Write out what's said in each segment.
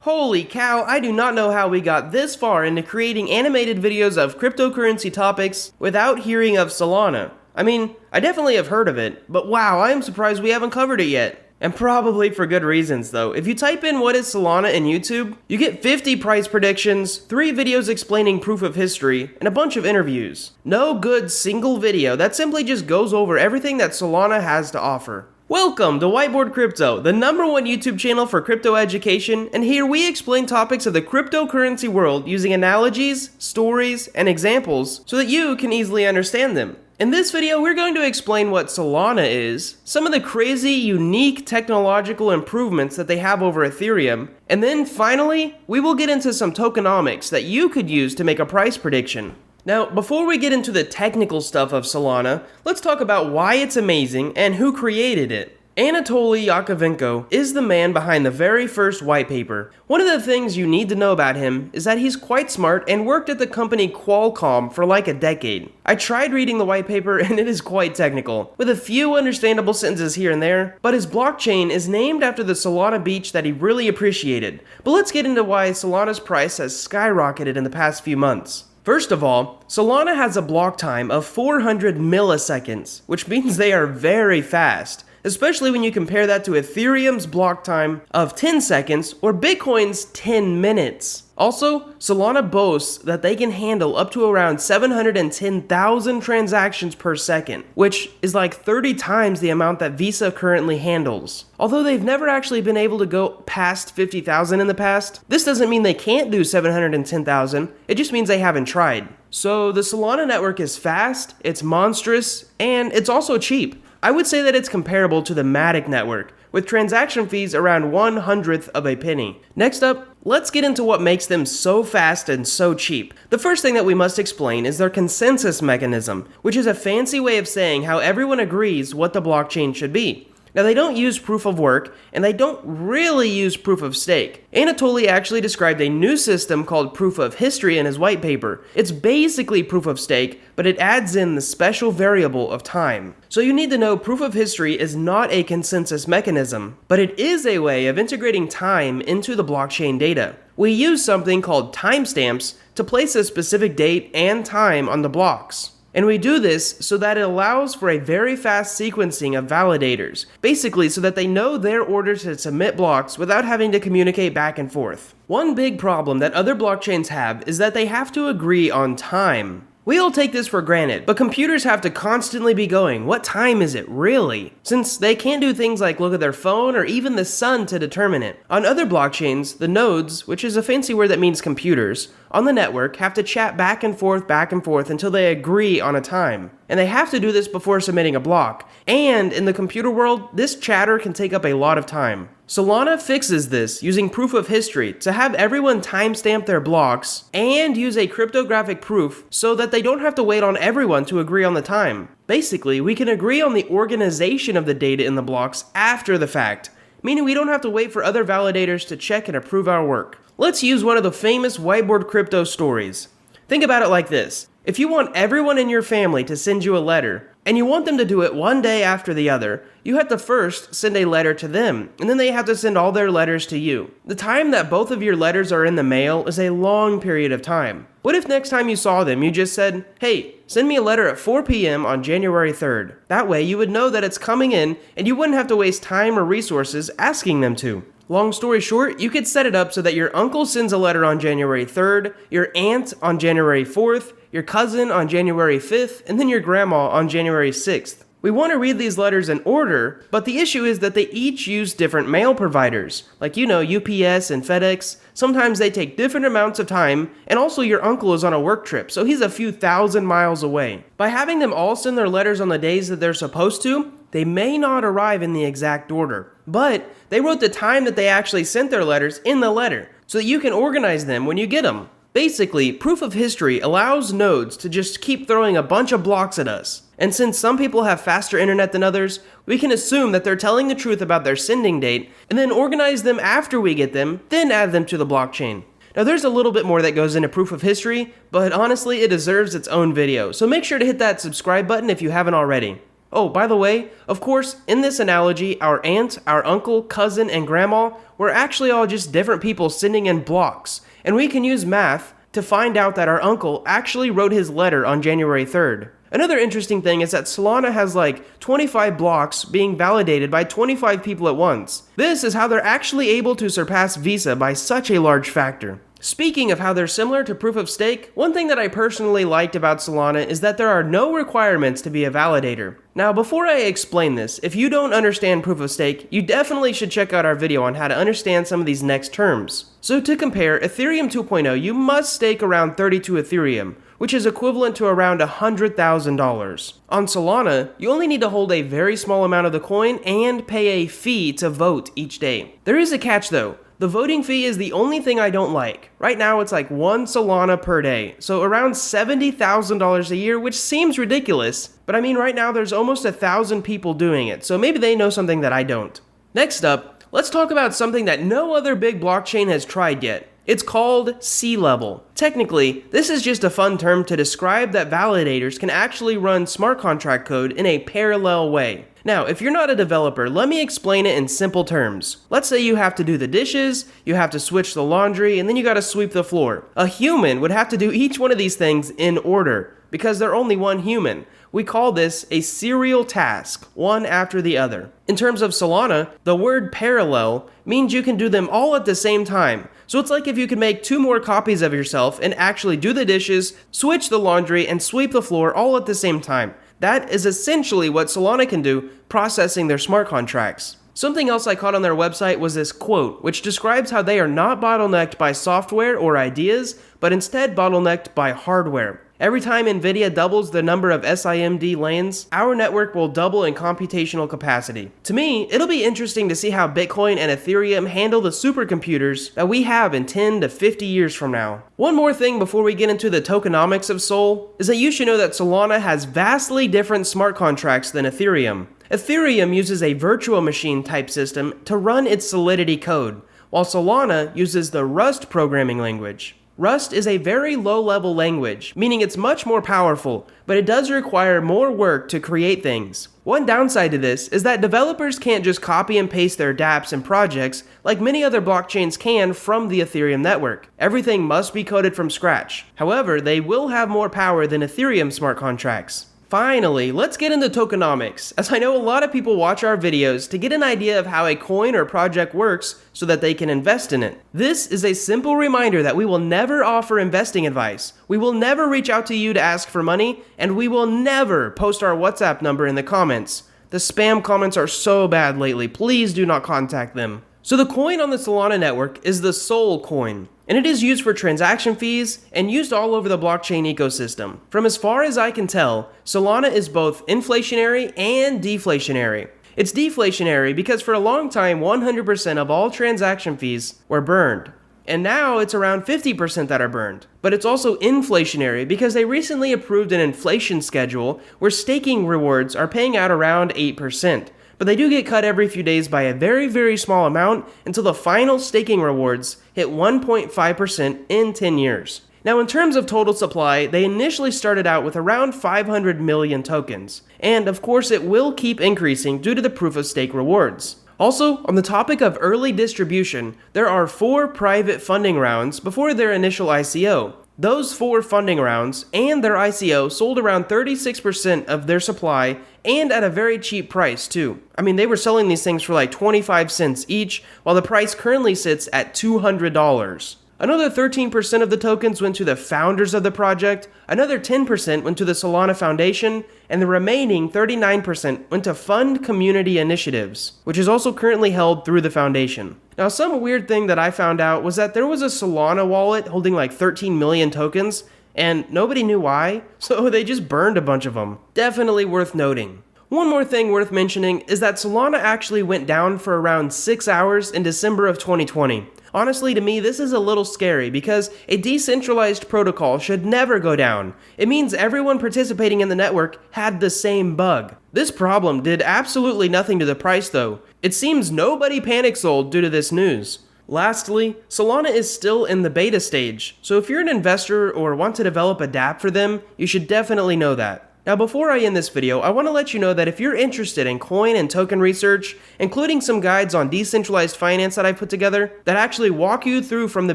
Holy cow, I do not know how we got this far into creating animated videos of cryptocurrency topics without hearing of Solana. I mean, I definitely have heard of it, but wow, I am surprised we haven't covered it yet. And probably for good reasons though. If you type in what is Solana in YouTube, you get 50 price predictions, 3 videos explaining proof of history, and a bunch of interviews. No good single video that simply just goes over everything that Solana has to offer. Welcome to Whiteboard Crypto, the #1 YouTube channel for crypto education, and here we explain topics of the cryptocurrency world using analogies, stories, and examples so that you can easily understand them. In this video, we're going to explain what Solana is, some of the crazy, unique technological improvements that they have over Ethereum, and then finally, we will get into some tokenomics that you could use to make a price prediction. Now, before we get into the technical stuff of Solana, let's talk about why it's amazing and who created it. Anatoly Yakovenko is the man behind the very first white paper. One of the things you need to know about him is that he's quite smart and worked at the company Qualcomm for like a decade. I tried reading the white paper and it is quite technical, with a few understandable sentences here and there, but his blockchain is named after the Solana beach that he really appreciated. But let's get into why Solana's price has skyrocketed in the past few months. First of all, Solana has a block time of 400 milliseconds, which means they are very fast, especially when you compare that to Ethereum's block time of 10 seconds or Bitcoin's 10 minutes. Also, Solana boasts that they can handle up to around 710,000 transactions per second, which is like 30 times the amount that Visa currently handles. Although they've never actually been able to go past 50,000 in the past, this doesn't mean they can't do 710,000, it just means they haven't tried. So the Solana network is fast, it's monstrous, and it's also cheap. I would say that it's comparable to the Matic network, with transaction fees around 1/100th of a penny. Next up, let's get into what makes them so fast and so cheap. The first thing that we must explain is their consensus mechanism, which is a fancy way of saying how everyone agrees what the blockchain should be. Now, they don't use proof of work, and they don't really use proof of stake. Anatoly actually described a new system called proof of history in his white paper. It's basically proof of stake, but it adds in the special variable of time. So you need to know proof of history is not a consensus mechanism, but it is a way of integrating time into the blockchain data. We use something called timestamps to place a specific date and time on the blocks. And we do this so that it allows for a very fast sequencing of validators, basically so that they know their order to submit blocks without having to communicate back and forth. One big problem that other blockchains have is that they have to agree on time. We all take this for granted, but computers have to constantly be going, what time is it really? Since they can't do things like look at their phone or even the sun to determine it. On other blockchains, the nodes, which is a fancy word that means computers, on the network have to chat back and forth until they agree on a time. And they have to do this before submitting a block. And in the computer world, this chatter can take up a lot of time. Solana fixes this using proof of history to have everyone timestamp their blocks and use a cryptographic proof so that they don't have to wait on everyone to agree on the time. Basically, we can agree on the organization of the data in the blocks after the fact, meaning we don't have to wait for other validators to check and approve our work. Let's use one of the famous whiteboard crypto stories. Think about it like this. If you want everyone in your family to send you a letter, and you want them to do it one day after the other, you have to first send a letter to them, and then they have to send all their letters to you. The time that both of your letters are in the mail is a long period of time. What if next time you saw them, you just said, hey, send me a letter at 4 p.m. on January 3rd. That way you would know that it's coming in, and you wouldn't have to waste time or resources asking them to. Long story short, you could set it up so that your uncle sends a letter on January 3rd, your aunt on January 4th, your cousin on January 5th, and then your grandma on January 6th. We want to read these letters in order, but the issue is that they each use different mail providers, like UPS and FedEx. Sometimes they take different amounts of time, and also your uncle is on a work trip, so he's a few thousand miles away. By having them all send their letters on the days that they're supposed to, they may not arrive in the exact order, but they wrote the time that they actually sent their letters in the letter, so that you can organize them when you get them. Basically, proof of history allows nodes to just keep throwing a bunch of blocks at us. And since some people have faster internet than others, we can assume that they're telling the truth about their sending date, and then organize them after we get them, then add them to the blockchain. Now there's a little bit more that goes into proof of history, but honestly it deserves its own video, so make sure to hit that subscribe button if you haven't already. Oh, by the way, of course, in this analogy, our aunt, our uncle, cousin, and grandma were actually all just different people sitting in blocks, and we can use math to find out that our uncle actually wrote his letter on January 3rd. Another interesting thing is that Solana has like 25 blocks being validated by 25 people at once. This is how they're actually able to surpass Visa by such a large factor. Speaking of how they're similar to proof of stake, one thing that I personally liked about Solana is that there are no requirements to be a validator. Now, before I explain this, if you don't understand proof of stake, you definitely should check out our video on how to understand some of these next terms. So to compare, Ethereum 2.0, you must stake around 32 Ethereum, which is equivalent to around $100,000. On Solana, you only need to hold a very small amount of the coin and pay a fee to vote each day. There is a catch though. The voting fee is the only thing I don't like. Right now it's like 1 Solana per day, so around $70,000 a year, which seems ridiculous, but I mean right now there's almost 1,000 people doing it, so maybe they know something that I don't. Next up, let's talk about something that no other big blockchain has tried yet. It's called C-level. Technically, this is just a fun term to describe that validators can actually run smart contract code in a parallel way. Now, if you're not a developer, let me explain it in simple terms. Let's say you have to do the dishes, you have to switch the laundry, and then you gotta sweep the floor. A human would have to do each one of these things in order, because they're only one human. We call this a serial task, one after the other. In terms of Solana, the word parallel means you can do them all at the same time. So it's like if you could make 2 more copies of yourself and actually do the dishes, switch the laundry, and sweep the floor all at the same time. That is essentially what Solana can do, processing their smart contracts. Something else I caught on their website was this quote, which describes how they are not bottlenecked by software or ideas, but instead bottlenecked by hardware. Every time NVIDIA doubles the number of SIMD lanes, our network will double in computational capacity. To me, it'll be interesting to see how Bitcoin and Ethereum handle the supercomputers that we have in 10 to 50 years from now. One more thing before we get into the tokenomics of Sol is that you should know that Solana has vastly different smart contracts than Ethereum. Ethereum uses a virtual machine type system to run its Solidity code, while Solana uses the Rust programming language. Rust is a very low-level language, meaning it's much more powerful, but it does require more work to create things. One downside to this is that developers can't just copy and paste their dApps and projects like many other blockchains can from the Ethereum network. Everything must be coded from scratch. However, they will have more power than Ethereum smart contracts. Finally, let's get into tokenomics, as I know a lot of people watch our videos to get an idea of how a coin or project works so that they can invest in it. This is a simple reminder that we will never offer investing advice, we will never reach out to you to ask for money, and we will never post our WhatsApp number in the comments. The spam comments are so bad lately, please do not contact them. So the coin on the Solana network is the Sol coin, and it is used for transaction fees and used all over the blockchain ecosystem. From as far as I can tell, Solana is both inflationary and deflationary. It's deflationary because for a long time 100% of all transaction fees were burned. And now it's around 50% that are burned. But it's also inflationary because they recently approved an inflation schedule where staking rewards are paying out around 8%. But they do get cut every few days by a very, very small amount until the final staking rewards hit 1.5% in 10 years. Now in terms of total supply, they initially started out with around 500 million tokens. And of course it will keep increasing due to the proof of stake rewards. Also, on the topic of early distribution, there are 4 private funding rounds before their initial ICO. Those 4 funding rounds and their ICO sold around 36% of their supply and at a very cheap price too. I mean, they were selling these things for like 25 cents each, while the price currently sits at $200. Another 13% of the tokens went to the founders of the project, another 10% went to the Solana Foundation, and the remaining 39% went to fund community initiatives, which is also currently held through the foundation. Now, some weird thing that I found out was that there was a Solana wallet holding like 13 million tokens, and nobody knew why, so they just burned a bunch of them. Definitely worth noting. One more thing worth mentioning is that Solana actually went down for around 6 hours in December of 2020. Honestly, to me, this is a little scary because a decentralized protocol should never go down. It means everyone participating in the network had the same bug. This problem did absolutely nothing to the price though. It seems nobody panic sold due to this news. Lastly, Solana is still in the beta stage, so if you're an investor or want to develop a dApp for them, you should definitely know that. Now before I end this video, I want to let you know that if you're interested in coin and token research, including some guides on decentralized finance that I put together, that actually walk you through from the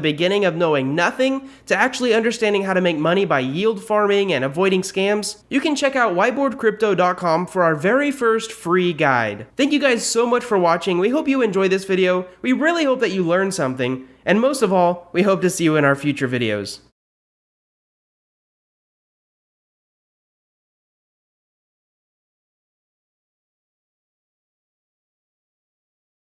beginning of knowing nothing to actually understanding how to make money by yield farming and avoiding scams, you can check out whiteboardcrypto.com for our very first free guide. Thank you guys so much for watching. We hope you enjoyed this video. We really hope that you learned something. And most of all, we hope to see you in our future videos.